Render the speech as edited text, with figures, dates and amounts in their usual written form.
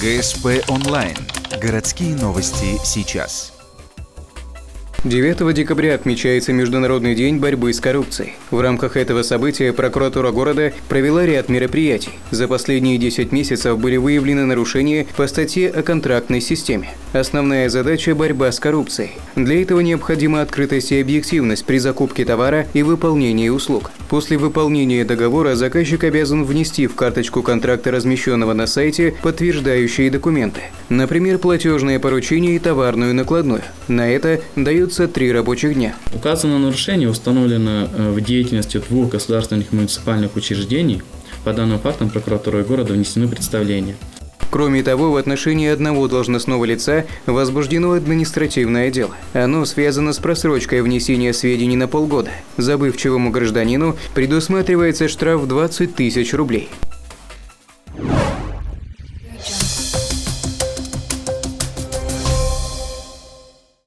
ГСП онлайн. Городские новости сейчас. 9 декабря отмечается Международный день борьбы с коррупцией. В рамках этого события прокуратура города провела ряд мероприятий. За последние 10 месяцев были выявлены нарушения по статье о контрактной системе. Основная задача – борьба с коррупцией. Для этого необходима открытость и объективность при закупке товара и выполнении услуг. После выполнения договора заказчик обязан внести в карточку контракта, размещенного на сайте, подтверждающие документы. Например, платежное поручение и товарную накладную. На это дается 3 рабочих дня. Указанное нарушение установлено в деятельности 2 государственных муниципальных учреждений. По данным фактам прокуратурой города внесены представления. Кроме того, в отношении одного должностного лица возбуждено административное дело. Оно связано с просрочкой внесения сведений на полгода. Забывчивому гражданину предусматривается штраф в 20 000 рублей.